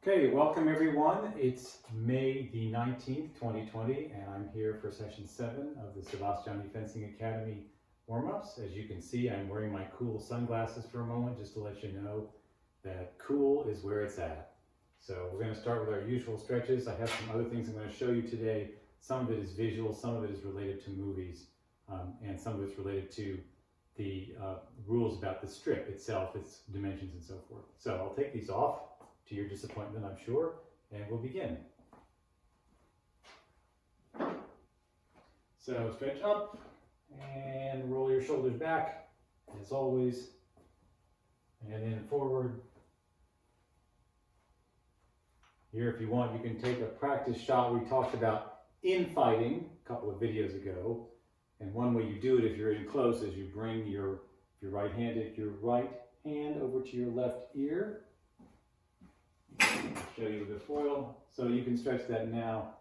Okay, welcome everyone. It's May the 19th, 2020, and I'm here for session 7 of the Sebastiani Fencing Academy warm-ups. As you can see, I'm wearing my cool sunglasses for a moment just to let you know that cool is where it's at. So we're going to start with our usual stretches. I have some other things I'm going to show you today. Some of it is visual, some of it is related to movies, and some of it's related to the rules about the strip itself, its dimensions and so forth. So I'll take these off, to your disappointment, I'm sure, and we'll begin. So stretch up and roll your shoulders back, as always, and then forward. Here, if you want, you can take a practice shot we talked about infighting a couple of videos ago. And one way you do it if you're in close is you bring your right-handed, your right hand over to your left ear. Show you the foil, so you can stretch that now.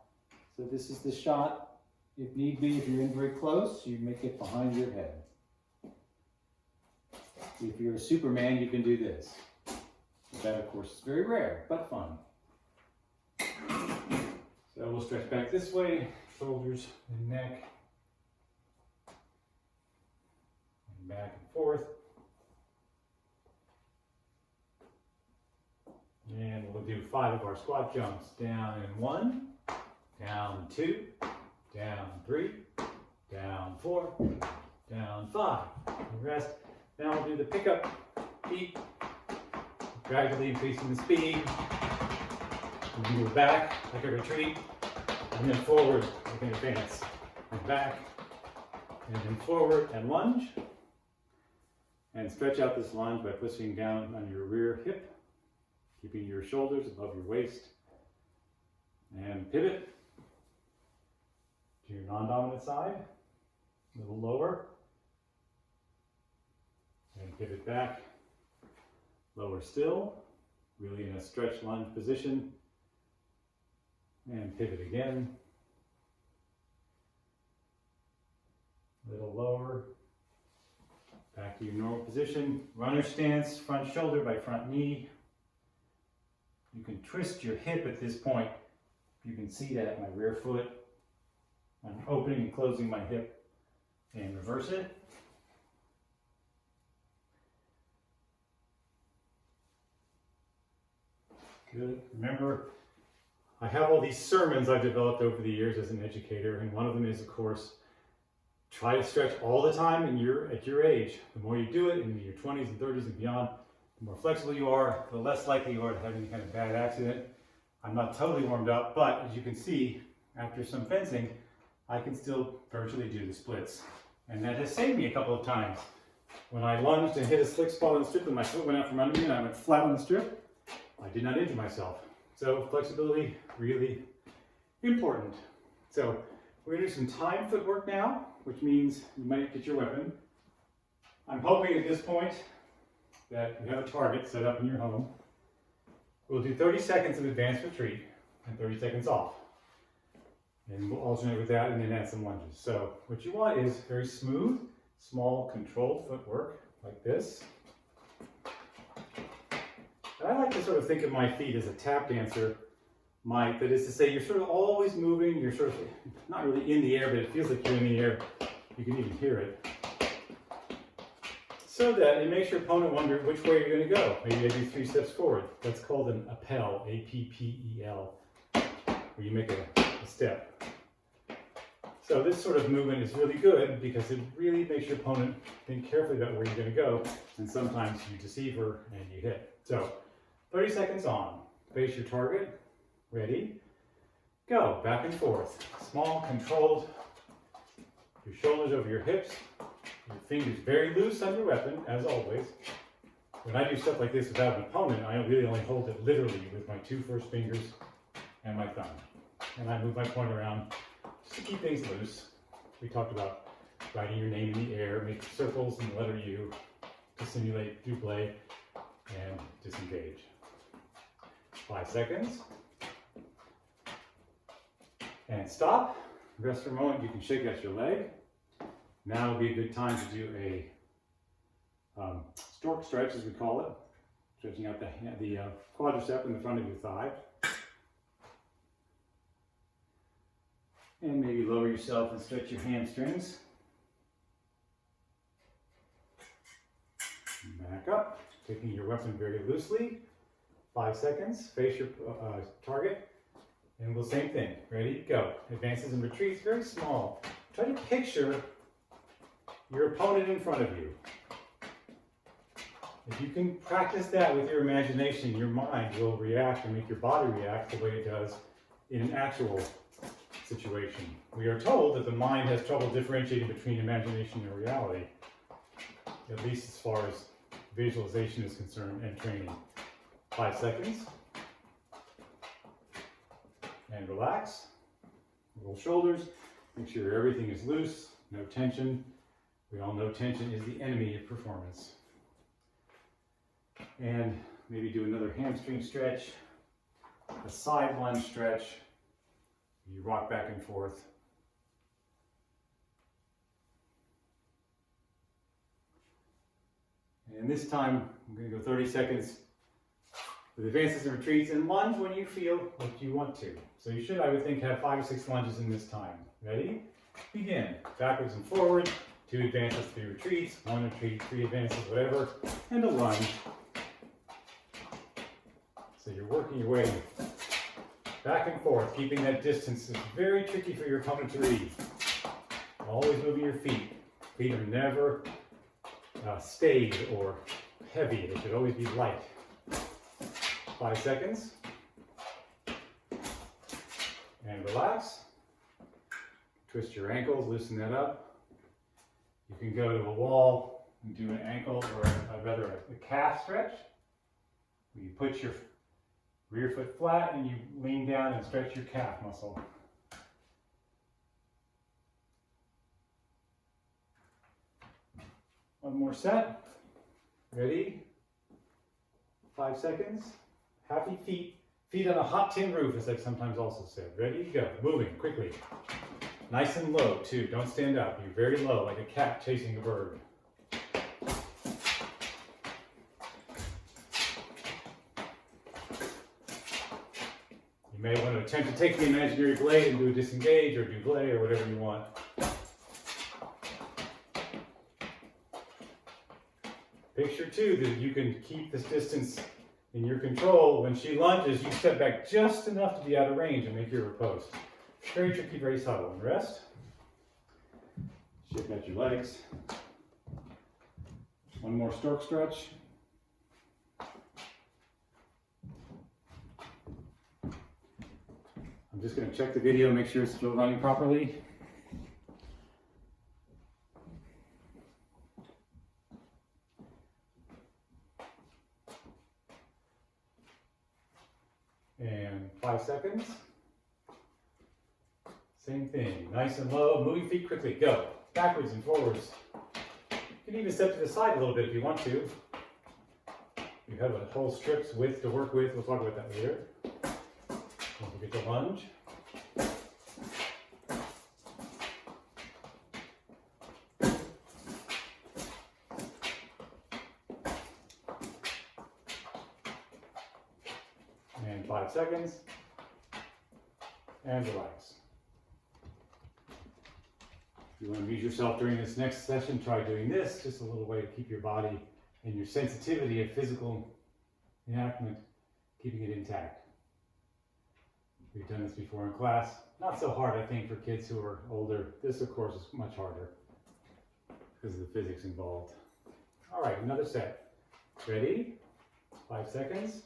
So this is the shot. If need be, if you're in very close, you make it behind your head. If you're a Superman, you can do this. That, of course, is very rare, but fun. So we'll stretch back this way, shoulders and neck, and back and forth. And we'll do 5 of our squat jumps. Down in 1, down 2, down 3, down 4, down 5. And rest. Now we'll do the pickup feet, gradually increasing the speed. We move back like a retreat, and then forward like an advance. And back, and then forward and lunge. And stretch out this lunge by pushing down on your rear hip, keeping your shoulders above your waist, and pivot to your non-dominant side, a little lower, and pivot back, lower still, really in a stretch lunge position, and pivot again, a little lower, back to your normal position, runner stance, front shoulder by front knee. You can twist your hip at this point. You can see that, my rear foot. I'm opening and closing my hip and reverse it. Good. Remember, I have all these sermons I've developed over the years as an educator, and one of them is, of course, try to stretch all the time at your age. The more you do it in your 20s and 30s and beyond, the more flexible you are, the less likely you are to have any kind of bad accident. I'm not totally warmed up, but as you can see, after some fencing, I can still virtually do the splits. And that has saved me a couple of times. When I lunged and hit a slick spot on the strip and my foot went out from under me and I went flat on the strip, I did not injure myself. So flexibility, really important. So we're gonna do some timed footwork now, which means you might get your weapon. I'm hoping at this point that you have a target set up in your home. We'll do 30 seconds of advanced retreat and 30 seconds off. And we'll alternate with that and then add some lunges. So what you want is very smooth, small, controlled footwork like this. And I like to sort of think of my feet as a tap dancer might. That is to say, you're sort of always moving. You're sort of not really in the air, but it feels like you're in the air. You can even hear it. So that it makes your opponent wonder which way you're going to go. Maybe I do 3 steps forward. That's called an appel, A-P-P-E-L, where you make a step. So this sort of movement is really good because it really makes your opponent think carefully about where you're going to go. And sometimes you deceive her and you hit. So 30 seconds on. Face your target. Ready? Go. Back and forth. Small, controlled. Your shoulders over your hips. Your fingers very loose on your weapon, as always. When I do stuff like this without an opponent, I really only hold it literally with my 2 first fingers and my thumb. And I move my point around just to keep things loose. We talked about writing your name in the air, make circles in the letter U to simulate double and disengage. 5 seconds. And stop. Rest for a moment. You can shake out your leg. Now would be a good time to do a stork stretch, as we call it. Stretching out the quadricep in the front of your thigh. And maybe lower yourself and stretch your hamstrings. Back up, taking your weapon very loosely. 5 seconds, face your target. And we'll same thing. Ready, go. Advances and retreats, very small. Try to picture your opponent in front of you. If you can practice that with your imagination, your mind will react and make your body react the way it does in an actual situation. We are told that the mind has trouble differentiating between imagination and reality, at least as far as visualization is concerned and training. 5 seconds. And relax. Roll shoulders. Make sure everything is loose, no tension. We all know tension is the enemy of performance. And maybe do another hamstring stretch, a side lunge stretch. You rock back and forth. And this time, I'm going to go 30 seconds with advances and retreats and lunge when you feel like you want to. So you should, I would think, have 5 or 6 lunges in this time. Ready? Begin. Backwards and forward, 2 advances, 3 retreats, 1 retreat, 3 advances, whatever, and a lunge. So you're working your way back and forth, keeping that distance. It's very tricky for your opponent to read. Always moving your feet. Feet are never staid or heavy. They should always be light. 5 seconds. And relax. Twist your ankles, loosen that up. You can go to a wall and do an ankle or rather a calf stretch. You put your rear foot flat and you lean down and stretch your calf muscle. One more set. Ready? 5 seconds. Happy feet. Feet on a hot tin roof, as I've sometimes also said. Ready? Go. Moving quickly. Nice and low, too. Don't stand up. You're very low, like a cat chasing a bird. You may want to attempt to take the imaginary blade and do a disengage or do blade or whatever you want. Picture too that you can keep this distance in your control. When she lunges, you step back just enough to be out of range and make your riposte. Very tricky, very subtle. And rest. Shift out your legs. One more stork stretch. I'm just going to check the video, make sure it's still running properly. And 5 seconds. Same thing, nice and low, moving feet quickly, go. Backwards and forwards. You can even step to the side a little bit if you want to. You have a whole strip's width to work with, we'll talk about that later. Don't forget to lunge. And 5 seconds. And relax. If you want to amuse yourself during this next session, try doing this. Just a little way to keep your body and your sensitivity of physical enactment, keeping it intact. We've done this before in class. Not so hard, I think, for kids who are older. This, of course, is much harder because of the physics involved. All right, another set. Ready? 5 seconds.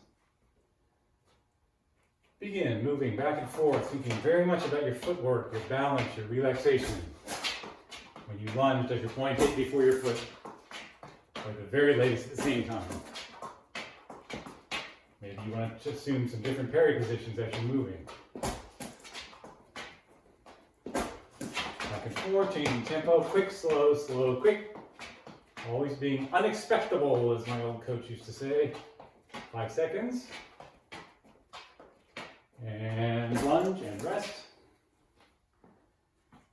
Begin moving back and forth, thinking very much about your footwork, your balance, your relaxation. When you lunge, does your point hit before your foot? Or the very latest at the same time? Maybe you want to assume some different parry positions as you're moving. Back and forth, changing tempo, quick, slow, slow, quick. Always being unexpectable, as my old coach used to say. 5 seconds. And lunge and rest.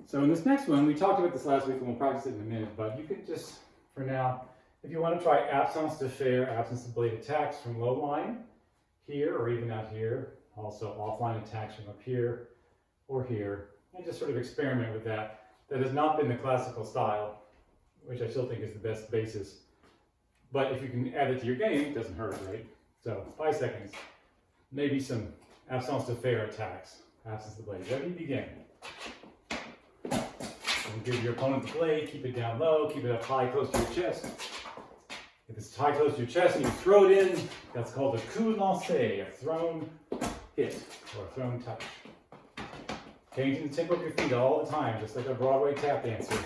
So in this next one, we talked about this last week and we'll practice it in a minute, but you could just, for now, If you want to try absence de fer, absence of blade attacks from low line, here or even out here, also offline attacks from up here or here, and just sort of experiment with that. That has not been the classical style, which I still think is the best basis. But if you can add it to your game, it doesn't hurt, right? So 5 seconds, maybe some absence de fer attacks, absence of the blade. Ready, begin. And give your opponent the blade, keep it down low, keep it up high, close to your chest. If it's high close to your chest and you throw it in, that's called a coup lancé, a thrown hit or a thrown touch. Changing the tempo of your feet all the time, just like a Broadway tap dancer,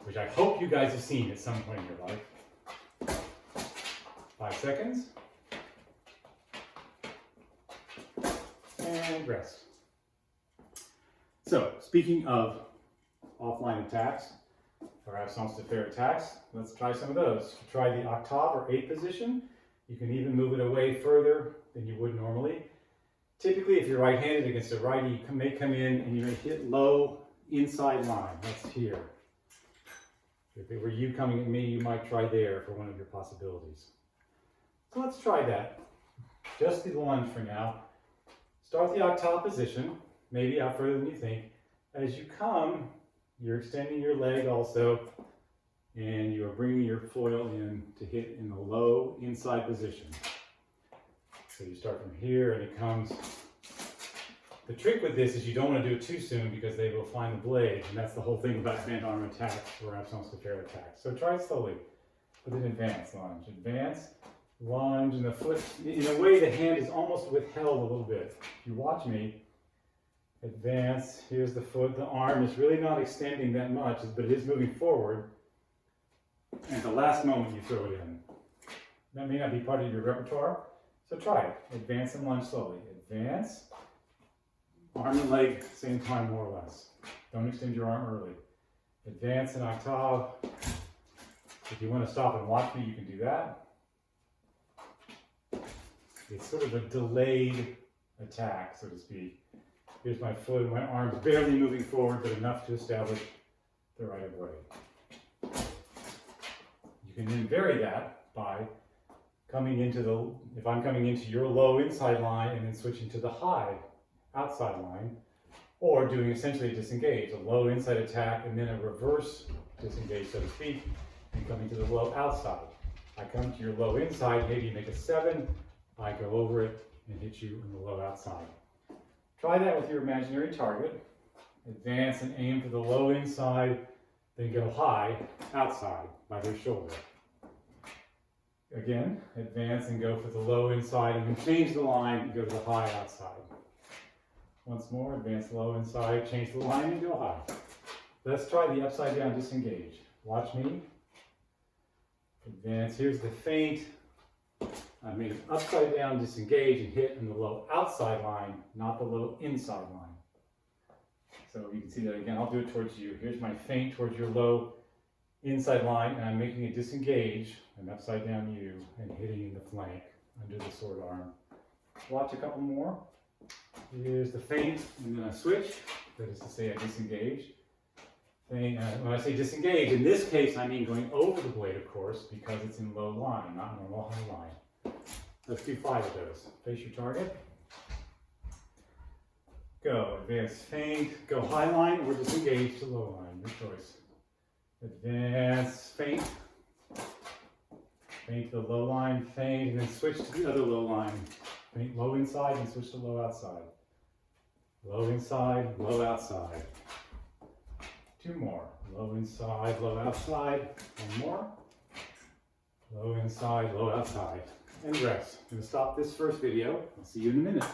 which I hope you guys have seen at some point in your life. 5 seconds. And rest. So, speaking of offline attacks, or absence de fer attacks, let's try some of those. Try the octave or 8 position. You can even move it away further than you would normally. Typically, if you're right-handed against a righty, you may come in and you may hit low inside line. That's here. If it were you coming at me, you might try there for one of your possibilities. So let's try that. Just the lunge for now. Start the octave position, maybe out further than you think. As you come, you're extending your leg also, and you are bringing your foil in to hit in the low inside position. So you start from here and it comes. The trick with this is you don't want to do it too soon because they will find the blade, and that's the whole thing about bent arm attacks or absence de fer attacks. So try it slowly with an advance lunge. Advance, lunge, and the foot, in a way the hand is almost withheld a little bit. If you watch me, advance, here's the foot, the arm is really not extending that much, but it is moving forward. And at the last moment you throw it in. That may not be part of your repertoire, so try it. Advance and lunge slowly. Advance, arm and leg, same time more or less. Don't extend your arm early. Advance and octave. If you want to stop and watch me, you can do that. It's sort of a delayed attack, so to speak. Here's my foot and my arm's barely moving forward, but enough to establish the right of way. You can then vary that by coming into the, if I'm coming into your low inside line and then switching to the high outside line, or doing essentially a disengage, a low inside attack and then a reverse disengage, so to speak, and coming to the low outside. I come to your low inside, maybe you make a 7, I go over it and hit you in the low outside. Try that with your imaginary target. Advance and aim for the low inside, then go high outside by their shoulder. Again, advance and go for the low inside and then change the line and go to the high outside. Once more, advance low inside, change the line and go high. Let's try the upside down disengage. Watch me. Advance, here's the feint. I made an upside down disengage and hit in the low outside line, not the low inside line. So you can see that again. I'll do it towards you. Here's my feint towards your low inside line, and I'm making a disengage, an upside down U, and hitting in the flank under the sword arm. Watch a couple more. Here's the feint, and then I switch. That is to say, I disengage. Feint, when I say disengage, in this case, I mean going over the blade, of course, because it's in low line, not in a low high line. Let's do 5 of those. Face your target. Go. Advance, feint, go high line, or disengage to low line. Your choice. Advance, feint. Feint to the low line, feint, and then switch to the other low line. Feint low inside and switch to low outside. Low inside, low outside. 2 more. Low inside, low outside. 1 more. Low inside, low outside. And rest. I'm going to stop this first video. I'll see you in a minute.